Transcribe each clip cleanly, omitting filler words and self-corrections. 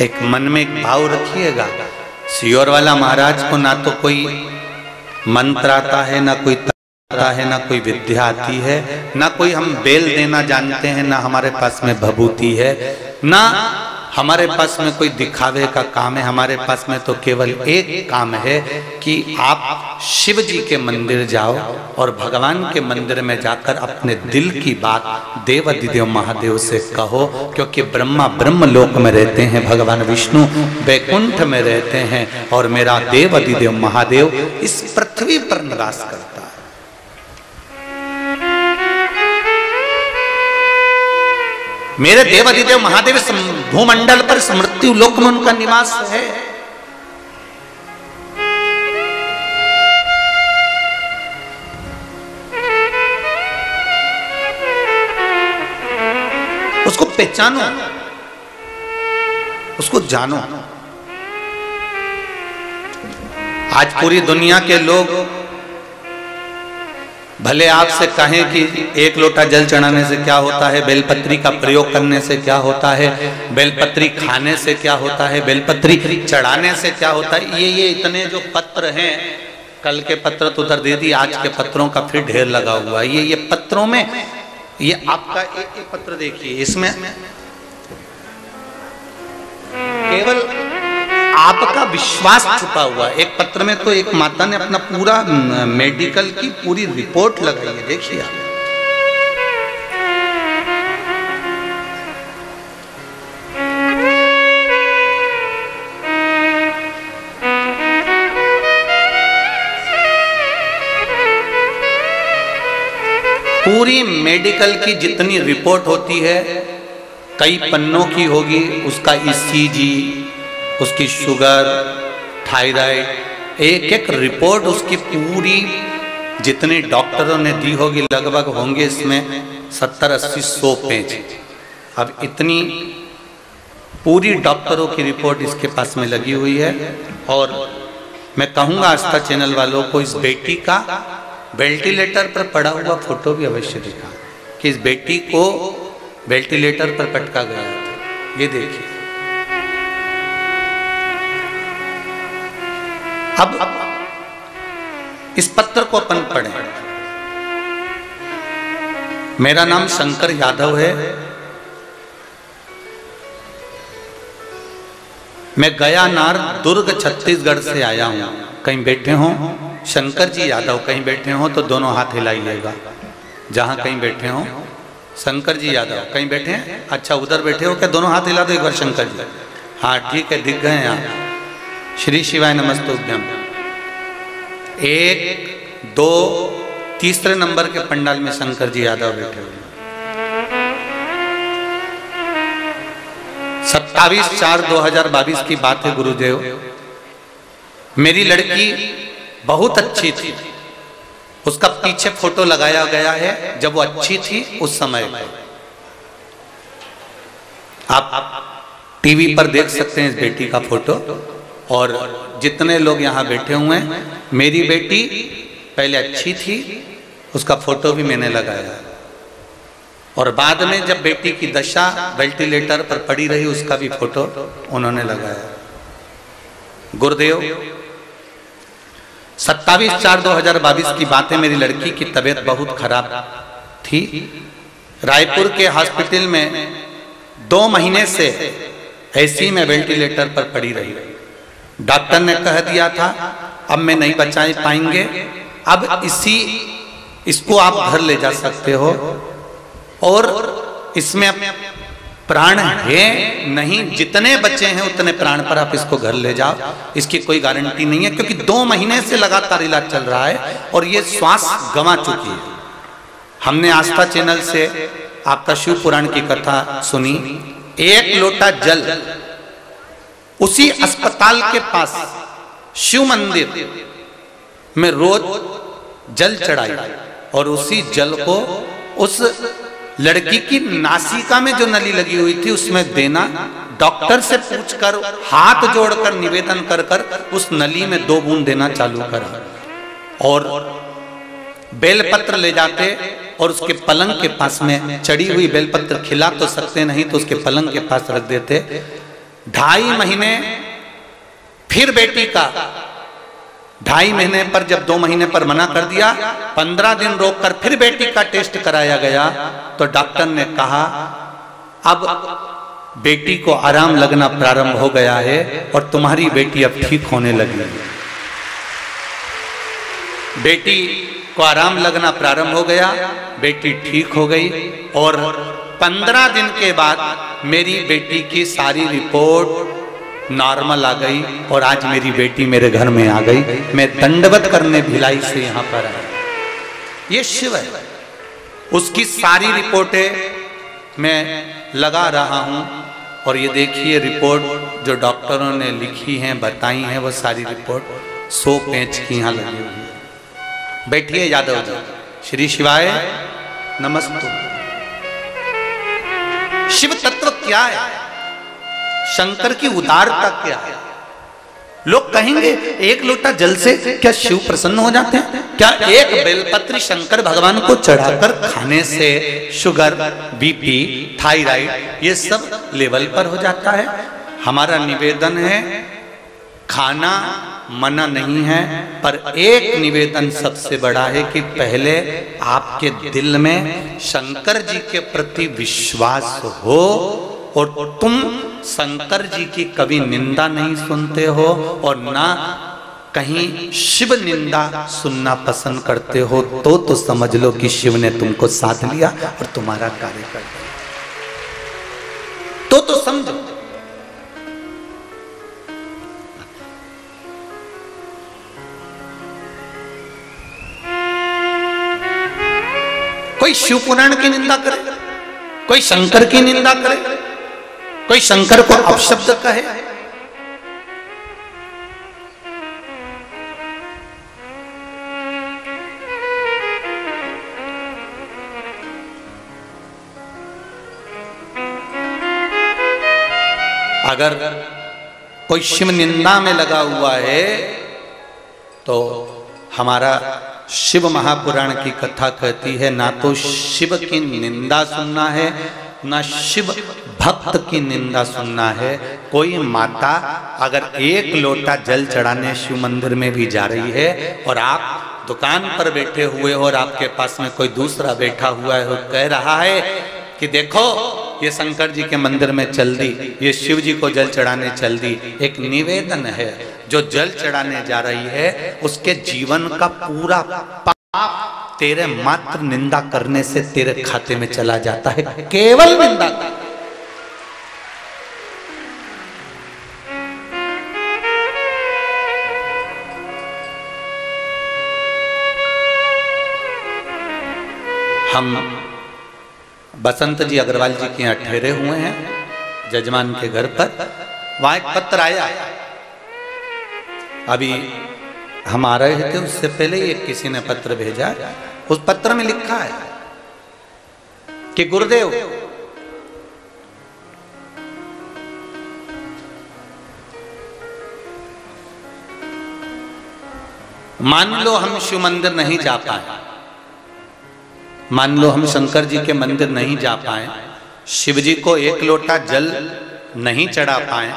एक मन में एक भाव रखिएगा, सियोर वाला महाराज को ना तो कोई मंत्र आता है, ना कोई आता है, ना कोई विद्या आती है, ना कोई हम बेल देना जानते हैं, ना हमारे पास में भभूति है, ना हमारे पास में कोई दिखावे का काम है। हमारे पास में तो केवल एक काम है कि आप शिव जी के मंदिर जाओ और भगवान के मंदिर में जाकर अपने दिल की बात देवाधिदेव महादेव से कहो, क्योंकि ब्रह्मा ब्रह्म लोक में रहते हैं, भगवान विष्णु वैकुंठ में रहते हैं और मेरा देवाधिदेव महादेव इस पृथ्वी पर निवास करता है। मेरे देवाधिदेव महादेव भूमंडल पर मृत्यु लोक में उनका निवास है। उसको पहचानो, उसको जानो। आज पूरी दुनिया के लोग भले आपसे कहें कि एक लोटा जल चढ़ाने से क्या होता है, बेलपत्री का प्रयोग करने से क्या होता है, बेलपत्री खाने से क्या होता है, बेलपत्री चढ़ाने से क्या होता है, ये इतने जो पत्र हैं, कल के पत्र तो उधर दे दी, आज के पत्रों का फिर ढेर लगा हुआ है। ये पत्रों में ये आपका एक पत्र देखिए, इसमें केवल आपका विश्वास छुपा हुआ है। एक पत्र में तो एक माता ने अपना पूरा मेडिकल की पूरी रिपोर्ट लगाई है, देखिए आप। पूरी मेडिकल की जितनी रिपोर्ट होती है, कई पन्नों की होगी, उसका ईसीजी, उसकी शुगर, थायराइड, एक एक रिपोर्ट उसकी पूरी जितने डॉक्टरों ने दी होगी, लगभग होंगे इसमें 70-80-100 पेज। अब इतनी पूरी डॉक्टरों की रिपोर्ट इसके पास में लगी हुई है। और मैं कहूँगा आस्था चैनल वालों को इस बेटी का वेंटिलेटर पर पड़ा हुआ फोटो भी अवश्य दिखा, कि इस बेटी को वेंटिलेटर पर पटका गया था। ये देखिए, अब इस पत्र को अपन पढ़ें। मेरा नाम शंकर यादव है, मैं गयानार दुर्ग छत्तीसगढ़ से आया हूं। कहीं बैठे हो शंकर जी यादव, कहीं बैठे हो तो दोनों हाथ हिलाइएगा। जहां कहीं बैठे हो शंकर जी यादव, कहीं बैठे हैं? अच्छा, उधर बैठे हो क्या? दोनों हाथ हिला दो एक बार शंकर जी। हाँ ठीक है, दिख गए आप। श्री शिवाय नमस्तुभ्यम। 1, 2, तीसरे नंबर के पंडाल में शंकर जी यादव बैठे हुए। 27/4/2022 की बात है गुरुदेव। मेरी लड़की बहुत अच्छी थी, उसका पीछे फोटो लगाया गया है जब वो अच्छी थी उस समय। आप टीवी पर देख सकते हैं इस बेटी का फोटो। और जितने लोग यहाँ बैठे हुए हैं, मेरी बेटी पहले अच्छी थी, उसका फोटो भी मैंने लगाया। और बाद में जब बेटी की दशा वेंटिलेटर पर पड़ी रही, उसका भी फोटो उन्होंने लगाया। गुरुदेव, 27/4/2022 की बात है। मेरी लड़की की तबीयत बहुत खराब थी। रायपुर के हॉस्पिटल में 2 महीने से ऐसी में वेंटिलेटर पर पड़ी रही। डॉक्टर ने कह दिया था अब मैं नहीं बचा पाएंगे, अब इसको आप घर ले जा सकते हो, और इसमें प्राण है नहीं, जितने बचे हैं उतने प्राण पर आप इसको घर ले जाओ। इसकी कोई गारंटी नहीं है, क्योंकि 2 महीने से लगातार इलाज चल रहा है और ये श्वास गंवा चुकी है। हमने आस्था चैनल से आपका शिव पुराण की कथा सुनी। 1 लोटा जल उसी अस्पताल के पास शिव मंदिर में रोज जल चढ़ाई, और उसी जल को उस लड़की की नासिका में जो नली लगी हुई थी उसमें देना। डॉक्टर से पूछकर, हाथ जोड़कर निवेदन कर कर उस नली में 2 बूंद देना चालू करा। और बेलपत्र ले जाते और उसके पलंग के पास में चढ़ी हुई बेलपत्र, खिला तो सकते नहीं तो उसके पलंग के पास रख देते। 2.5 महीने फिर बेटी का, 2.5 महीने पर जब 2 महीने पर मना कर दिया, 15 दिन रोककर फिर बेटी का टेस्ट कराया गया तो डॉक्टर ने कहा अब बेटी को आराम लगना प्रारंभ हो गया है और तुम्हारी बेटी अब ठीक होने लगी है। बेटी को आराम लगना प्रारंभ हो गया, बेटी ठीक हो गई और 15 दिन के बाद मेरी बेटी की सारी रिपोर्ट नॉर्मल आ गई और आज मेरी बेटी मेरे घर में आ गई। मैं दंडवत करने भिलाई से यहां पर आया। ये शिव है, उसकी सारी रिपोर्टें मैं लगा रहा हूं और ये देखिए रिपोर्ट जो डॉक्टरों ने लिखी हैं, बताई हैं, वो सारी रिपोर्ट 100 पेज की यहां लगी हुई है। बैठिए यादव जी। श्री शिवाय नमस्तु। शिव तत्व क्या है? शंकर की उदारता क्या है? लोग कहेंगे एक लोटा जल से क्या शिव प्रसन्न हो जाते हैं? क्या एक बेलपत्री शंकर भगवान को चढ़ाकर खाने से शुगर, बीपी, थायराइड ये सब लेवल पर हो जाता है? हमारा निवेदन है, खाना मना नहीं है, पर एक निवेदन सबसे बड़ा है कि पहले आपके दिल में शंकर जी के प्रति विश्वास हो और तुम शंकर जी की कभी निंदा नहीं सुनते हो और ना कहीं शिव निंदा सुनना पसंद करते हो, तो समझ लो कि शिव ने तुमको साथ लिया और तुम्हारा कार्य कर दिया। तो समझो। कोई शिव पुराण की निंदा करे, कोई शंकर की निंदा करे, कोई शंकर को अपशब्द कहे, अगर कोई शिव निंदा में लगा हुआ है तो हमारा शिव महापुराण की कथा कहती है ना तो शिव की निंदा सुनना है, ना शिव भक्त की निंदा सुनना है। कोई माता अगर एक लोटा जल चढ़ाने शिव मंदिर में भी जा रही है और आप दुकान पर बैठे हुए हो और आपके पास में कोई दूसरा बैठा हुआ है, वो कह रहा है कि देखो ये शंकर जी के मंदिर में चल दी, ये शिव जी को जल चढ़ाने चल दी, एक निवेदन है, जो जल चढ़ाने जा रही है उसके जीवन का पूरा पाप तेरे मात्र निंदा करने से तेरे खाते में चला जाता है, केवल निंदा का। हम बसंत जी अग्रवाल जी के यहाँ ठहरे हुए हैं जजमान के घर पर। वहां एक पत्र आया, अभी हम आ रहे थे उससे पहले ही किसी ने पत्र भेजा। उस पत्र में लिखा है कि गुरुदेव मान लो हम शिव मंदिर नहीं जा पाए, मान लो हम शंकर जी के मंदिर नहीं जा पाए, शिव जी को एक लोटा जल नहीं चढ़ा पाए,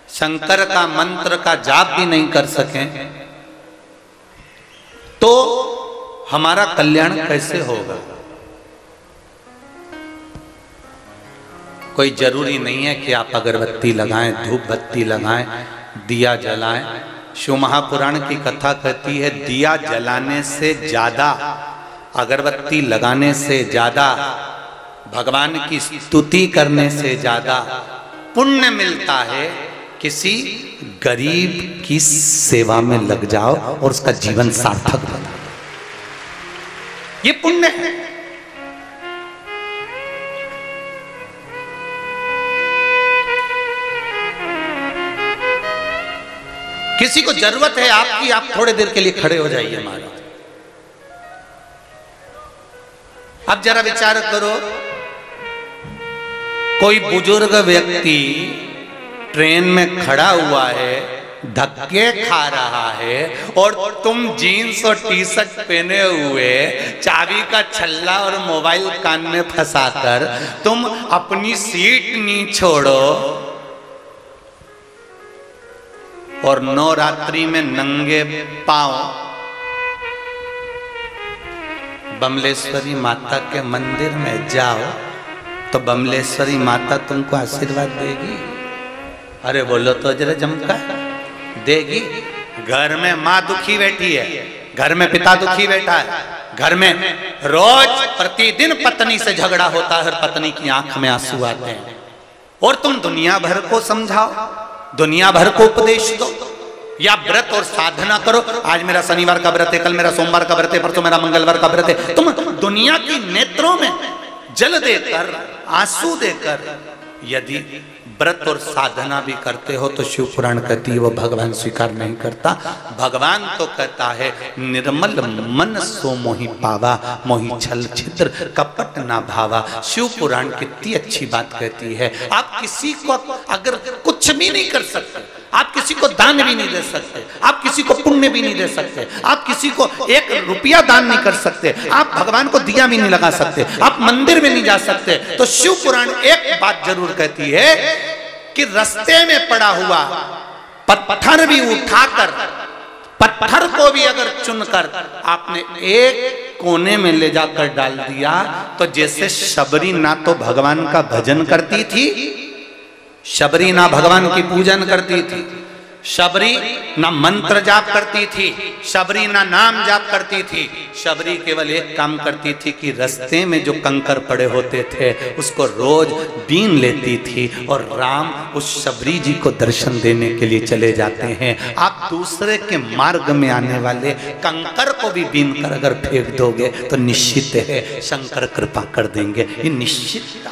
शंकर का मंत्र का जाप भी नहीं कर सकें, तो हमारा कल्याण कैसे होगा? कोई जरूरी नहीं है कि आप अगरबत्ती लगाएं, धूप बत्ती लगाएं, दिया जलाएं। शिव महापुराण की कथा कहती है दिया जलाने से ज्यादा, अगरबत्ती लगाने से ज्यादा, भगवान की स्तुति करने से ज्यादा पुण्य मिलता है किसी गरीब की सेवा में लग जाओ और उसका जीवन सार्थक बना। ये पुण्य है। किसी को जरूरत है आपकी, आप थोड़े देर के लिए खड़े हो जाइए महाराज। अब जरा विचार करो, कोई बुजुर्ग व्यक्ति ट्रेन में खड़ा हुआ है, धक्के खा रहा है और तुम जीन्स और टी शर्ट पहने हुए, चाबी का छल्ला और मोबाइल कान में फंसाकर तुम अपनी सीट नहीं छोड़ो और नवरात्रि में नंगे पांव बमलेश्वरी माता के मंदिर में जाओ तो बमलेश्वरी माता तुमको आशीर्वाद देगी। अरे बोलो तो जरा जमका, देगी। घर में माँ दुखी बैठी है, घर में पिता दुखी बैठा है, घर में रोज प्रतिदिन पत्नी से झगड़ा होता है, हर पत्नी की आंख में आंसू आते हैं, और तुम दुनिया भर को समझाओ, दुनिया भर को उपदेश दो, या व्रत और साधना करो। आज मेरा शनिवार का व्रत है, कल मेरा सोमवार का व्रत है, परसों मेरा मंगलवार का व्रत है। तुम दुनिया की नेत्रों में जल देकर, आंसू देकर यदि व्रत और साधना भी करते हो तो शिव पुराण कहती है वो भगवान स्वीकार नहीं करता। भगवान तो कहता है निर्मल मन सो मोहि पावा, मोहि छल छिद्र कपट ना भावा। शिव पुराण कितनी अच्छी बात कहती है। आप किसी को अगर कुछ भी नहीं कर सकते, आप किसी को दान भी नहीं दे सकते, आप किसी को पुण्य भी नहीं दे सकते, आप किसी को 1 रुपया दान नहीं कर सकते, आप भगवान को दिया भी नहीं लगा सकते, आप मंदिर में नहीं जा सकते, तो शिव पुराण एक बात जरूर कहती है कि रास्ते में पड़ा हुआ पत्थर भी उठाकर, पत्थर को भी अगर चुनकर आपने एक कोने में ले जाकर डाल दिया, तो जैसे शबरी ना तो भगवान का भजन करती थी, शबरी ना भगवान की पूजन करती थी, शबरी ना मंत्र जाप करती थी, शबरी ना नाम जाप करती थी, शबरी केवल एक काम करती थी कि रास्ते में जो कंकर पड़े होते थे उसको रोज बीन लेती थी, और राम उस शबरी जी को दर्शन देने के लिए चले जाते हैं। आप दूसरे के मार्ग में आने वाले कंकर को भी बीन कर अगर फेंक दोगे तो निश्चित है शंकर कृपा कर देंगे, ये निश्चित।